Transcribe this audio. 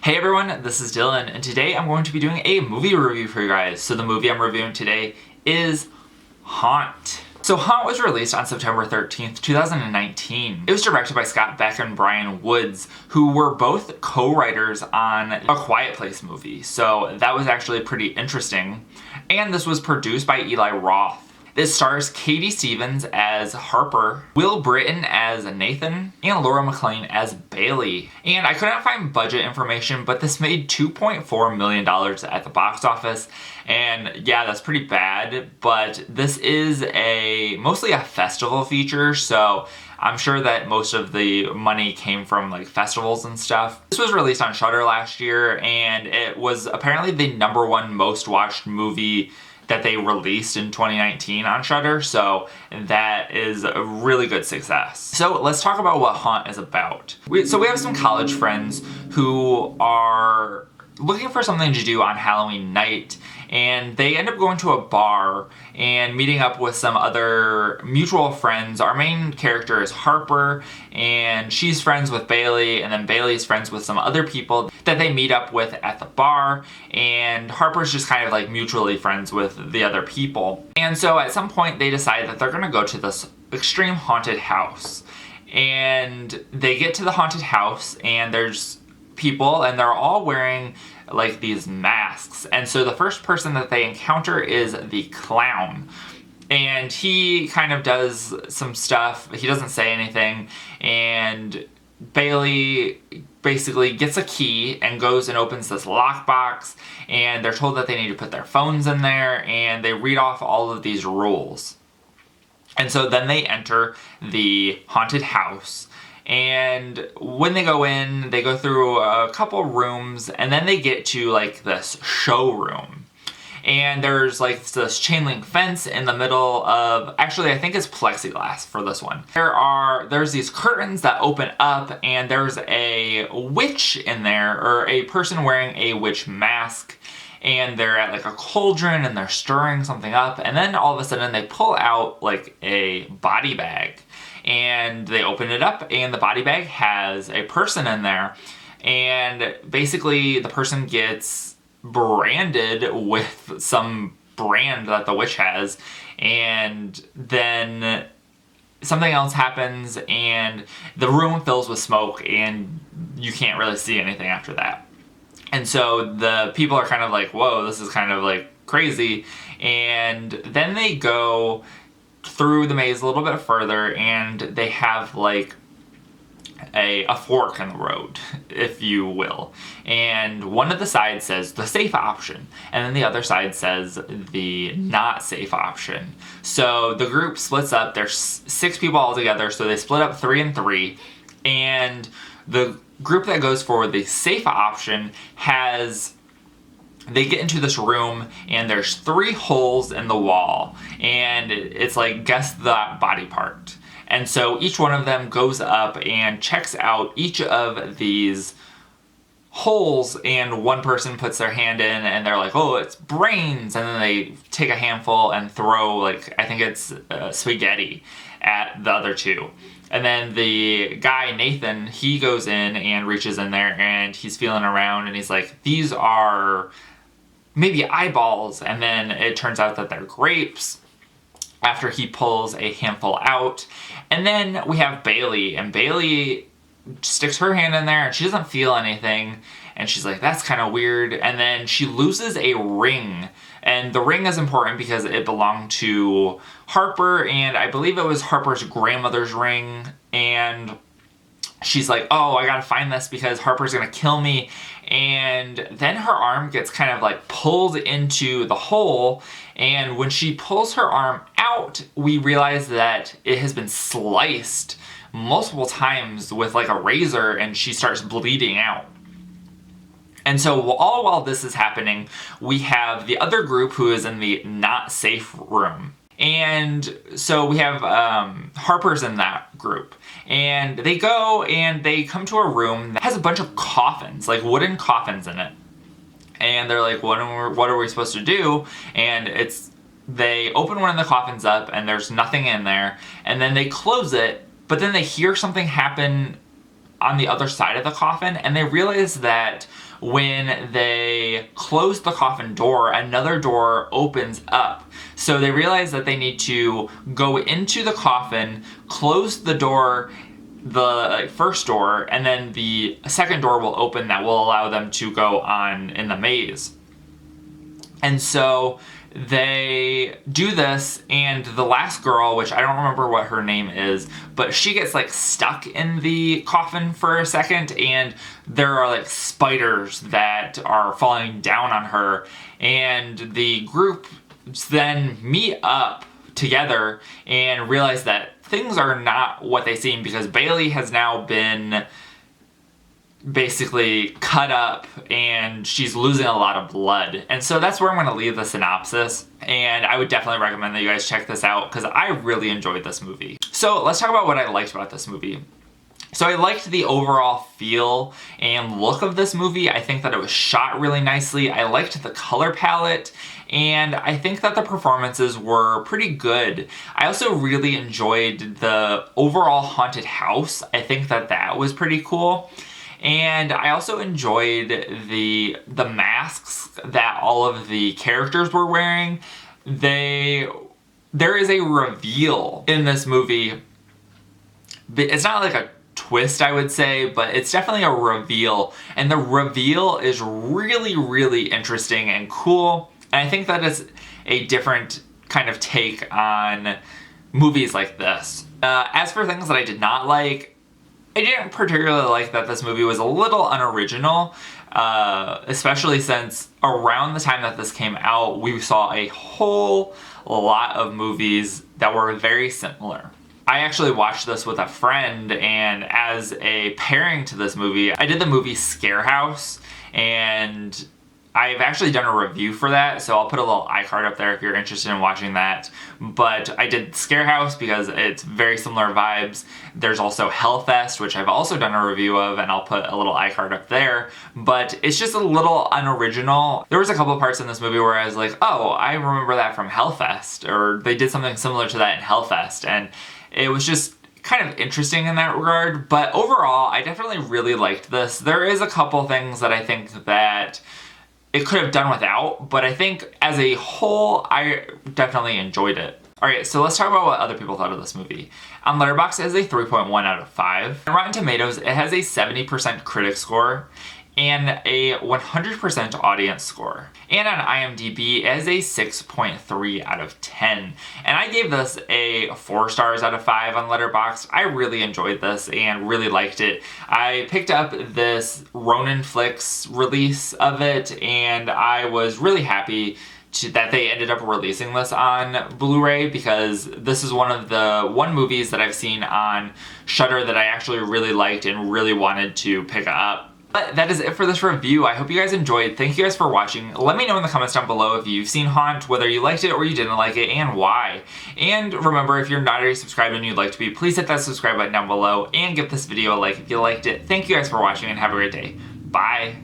Hey everyone, this is Dylan, and today I'm going to be doing a movie review for you guys. So the movie I'm reviewing today is Haunt. So Haunt was released on September 13th, 2019. It was directed by Scott Beck and Brian Woods, who were both co-writers on A Quiet Place movie. So that was actually pretty interesting. And this was produced by Eli Roth. This stars Katie Stevens as Harper, Will Britton as Nathan, and Laura McLean as Bailey. And I couldn't find budget information, but this made $2.4 million at the box office. And yeah, that's pretty bad, but this is mostly a festival feature, so I'm sure that most of the money came from like festivals and stuff. This was released on Shudder last year, and it was apparently the #1 most watched movie that they released in 2019 on Shudder, so that is a really good success. So let's talk about what Haunt is about. We have some college friends who are looking for something to do on Halloween night, and they end up going to a bar and meeting up with some other mutual friends. Our main character is Harper, and she's friends with Bailey, and then Bailey's friends with some other people that they meet up with at the bar, and Harper's just kind of like mutually friends with the other people. And so at some point they decide that they're gonna go to this extreme haunted house. And they get to the haunted house, and there's people, and they're all wearing like these masks. And so the first person that they encounter is the clown, and he kind of does some stuff. He doesn't say anything, and Bailey basically gets a key and goes and opens this lockbox, and they're told that they need to put their phones in there, and they read off all of these rules. And so then they enter the haunted house. And when they go in, they go through a couple rooms, and then they get to like this showroom. And there's like this chain link fence in the middle of, actually I think it's plexiglass for this one. There's these curtains that open up, and there's a witch in there, or a person wearing a witch mask. And they're at like a cauldron, and they're stirring something up, and then all of a sudden they pull out like a body bag. And they open it up, and the body bag has a person in there, and basically the person gets branded with some brand that the witch has, and then something else happens, and the room fills with smoke, and you can't really see anything after that. And so the people are kind of like, whoa, this is kind of like crazy. And then they go through the maze a little bit further, and they have like a fork in the road, if you will. And one of the sides says the safe option, and then the other side says the not safe option. So the group splits up. There's 6 people all together, so they split up 3 and 3. And the group that goes for the safe option they get into this room, and there's 3 holes in the wall, and it's like, guess the body part. And so each one of them goes up and checks out each of these holes, and one person puts their hand in, and they're like, oh, it's brains, and then they take a handful and throw, like, I think it's spaghetti at the other 2. And then the guy, Nathan, he goes in and reaches in there, and he's feeling around, and he's like, these are maybe eyeballs, and then it turns out that they're grapes after he pulls a handful out. And then we have Bailey, and Bailey sticks her hand in there, and she doesn't feel anything, and she's like, that's kind of weird. And then she loses a ring, and the ring is important because it belonged to Harper, and I believe it was Harper's grandmother's ring, and she's like, oh, I gotta find this because Harper's gonna kill me. And then her arm gets kind of like pulled into the hole, and when she pulls her arm out, we realize that it has been sliced multiple times with like a razor, and she starts bleeding out. And so all while this is happening, we have the other group who is in the not safe room. And so we have Harper's in that group, and they go and they come to a room that has a bunch of coffins, like wooden coffins in it. And they're like, what are we supposed to do? And they open one of the coffins up, and there's nothing in there, and then they close it, but then they hear something happen on the other side of the coffin, and they realize that when they close the coffin door, another door opens up. So they realize that they need to go into the coffin, close the door, the first door, and then the second door will open that will allow them to go on in the maze. And so they do this, and the last girl, which I don't remember what her name is, but she gets like stuck in the coffin for a second, and there are like spiders that are falling down on her, and the group then meet up together and realize that things are not what they seem, because Bailey has now been basically cut up and she's losing a lot of blood. And so that's where I'm going to leave the synopsis, and I would definitely recommend that you guys check this out because I really enjoyed this movie. So let's talk about what I liked about this movie. So I liked the overall feel and look of this movie. I think that it was shot really nicely. I liked the color palette, and I think that the performances were pretty good. I also really enjoyed the overall haunted house. I think that that was pretty cool. And I also enjoyed the masks that all of the characters were wearing. There is a reveal in this movie. It's not like a twist, I would say, but it's definitely a reveal. And the reveal is really, really interesting and cool. And I think that is a different kind of take on movies like this. As for things that I did not like, I didn't particularly like that this movie was a little unoriginal, especially since around the time that this came out, we saw a whole lot of movies that were very similar. I actually watched this with a friend, and as a pairing to this movie, I did the movie Scare House, and I've actually done a review for that, so I'll put a little iCard up there if you're interested in watching that. But I did Scare House because it's very similar vibes. There's also Hellfest, which I've also done a review of, and I'll put a little iCard up there. But it's just a little unoriginal. There was a couple of parts in this movie where I was like, oh, I remember that from Hellfest, or they did something similar to that in Hellfest, and it was just kind of interesting in that regard. But overall, I definitely really liked this. There is a couple things that I think that it could have done without, but I think as a whole, I definitely enjoyed it. Alright, so let's talk about what other people thought of this movie. On Letterboxd, it has a 3.1 out of 5. On Rotten Tomatoes, it has a 70% critic score and a 100% audience score. And on IMDb, it has a 6.3 out of 10. And I gave this a 4 stars out of 5 on Letterboxd. I really enjoyed this and really liked it. I picked up this Ronin Flicks release of it, and I was really happy that they ended up releasing this on Blu-ray, because this is one of the movies that I've seen on Shudder that I actually really liked and really wanted to pick up. But that is it for this review. I hope you guys enjoyed. Thank you guys for watching. Let me know in the comments down below if you've seen Haunt, whether you liked it or you didn't like it, and why. And remember, if you're not already subscribed and you'd like to be, please hit that subscribe button down below and give this video a like if you liked it. Thank you guys for watching, and have a great day. Bye!